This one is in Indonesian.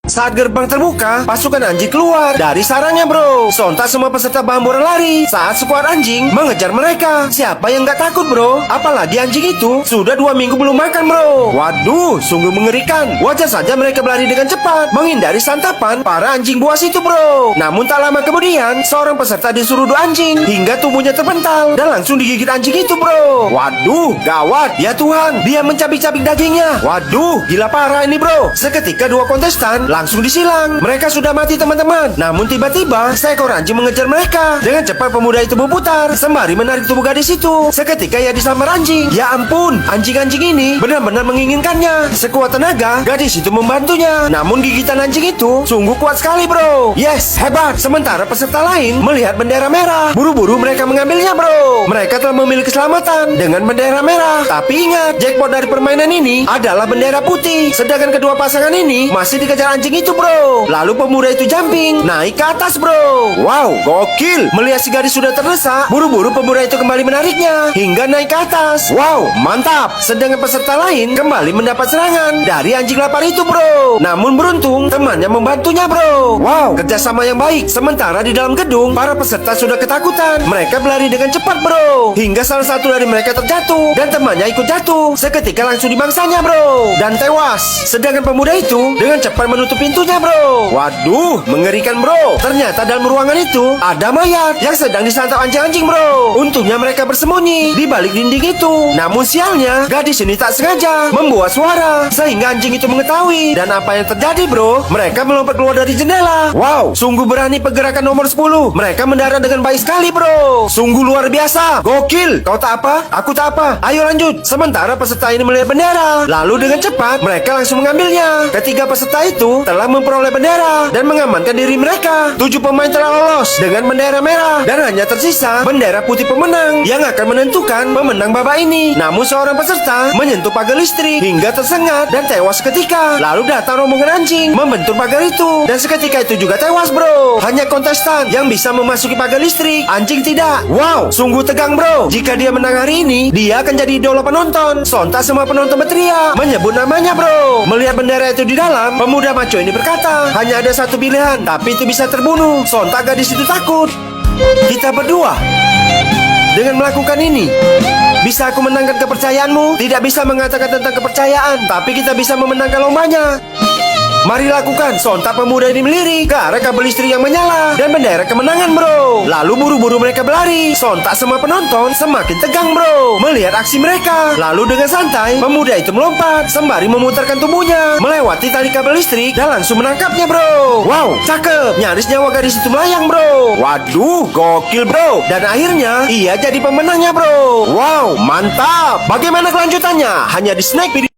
Saat gerbang terbuka, pasukan anjing keluar dari sarangnya bro. Sontak semua peserta Bambora lari saat skuad anjing mengejar mereka. Siapa yang gak takut bro? Apalagi anjing itu sudah 2 minggu belum makan bro. Waduh, sungguh mengerikan. Wajar saja mereka berlari dengan cepat menghindari santapan para anjing buas itu bro. Namun tak lama kemudian, seorang peserta diseruduk anjing hingga tubuhnya terpental dan langsung digigit anjing itu bro. Waduh, gawat. Ya Tuhan, dia mencabik-cabik dagingnya. Waduh, gila parah ini bro. Seketika dua kontestan langsung disilang. Mereka sudah mati teman-teman. Namun tiba-tiba seekor anjing mengejar mereka. Dengan cepat pemuda itu berputar sembari menarik tubuh gadis itu. Seketika ia disambar anjing. Ya ampun, anjing-anjing ini benar-benar menginginkannya. Sekuat tenaga, gadis itu membantunya. Namun gigitan anjing itu sungguh kuat sekali bro. Yes, hebat. Sementara peserta lain melihat bendera merah. Buru-buru mereka mengambilnya bro. Mereka telah memiliki keselamatan dengan bendera merah. Tapi ingat, jackpot dari permainan ini adalah bendera putih. Sedangkan kedua pasangan ini masih dikejar anjing itu bro. Lalu pemuda itu jumping naik ke atas bro. Wow, gokil. Melihat si gadis sudah terdesak, buru-buru pemuda itu kembali menariknya hingga naik ke atas. Wow, mantap. Sedangkan peserta lain kembali mendapat serangan dari anjing lapar itu bro. Namun beruntung temannya membantunya bro. Wow, kerjasama yang baik. Sementara di dalam gedung, para peserta sudah ketakutan. Mereka berlari dengan cepat bro, hingga salah satu dari mereka terjatuh dan temannya ikut jatuh. Seketika langsung dimangsanya bro dan tewas. Sedangkan pemuda itu dengan cepat menutup pintunya bro. Waduh, mengerikan bro. Ternyata dalam ruangan itu ada mayat yang sedang disantap anjing-anjing bro. Untungnya mereka bersembunyi di balik dinding itu. Namun sialnya, gadis ini tak sengaja membuat suara sehingga anjing itu mengetahui. Dan apa yang terjadi bro? Mereka melompat keluar dari jendela. Wow, sungguh berani pergerakan nomor 10. Mereka mendarat dengan baik sekali bro. Sungguh luar biasa. Gokil. Kau tak apa? Aku tak apa. Ayo lanjut. Sementara peserta ini melihat bendera. Lalu dengan cepat mereka langsung mengambilnya. Ketiga peserta itu telah memperoleh bendera dan mengamankan diri mereka. 7 pemain telah lolos dengan bendera merah dan hanya tersisa bendera putih pemenang yang akan menentukan pemenang babak ini. Namun seorang peserta menyentuh pagar listrik hingga tersengat dan tewas seketika. Lalu datang rombongan anjing membentur pagar itu dan seketika itu juga tewas bro. Hanya kontestan yang bisa memasuki pagar listrik, anjing tidak. Wow, sungguh tegang bro. Jika dia menang hari ini, dia akan jadi idola penonton. Sontak semua penonton berteriak menyebut namanya bro. Melihat bendera itu di dalam, pemuda maco ini berkata, hanya ada satu pilihan, tapi itu bisa terbunuh. Sontak gadis itu takut. Kita berdua dengan melakukan ini, bisa aku menangkan kepercayaanmu? Tidak bisa mengatakan tentang kepercayaan, tapi kita bisa memenangkan lombanya. Mari lakukan. Sontak pemuda ini melirik ke arah kabel listrik yang menyala dan bendera kemenangan bro. Lalu buru-buru mereka berlari. Sontak semua penonton semakin tegang bro melihat aksi mereka. Lalu dengan santai pemuda itu melompat sembari memutarkan tubuhnya melewati tali kabel listrik dan langsung menangkapnya bro. Wow, cakep. Nyaris nyawa gadis itu melayang bro. Waduh, gokil bro. Dan akhirnya ia jadi pemenangnya bro. Wow, mantap. Bagaimana kelanjutannya? Hanya di Snack Video.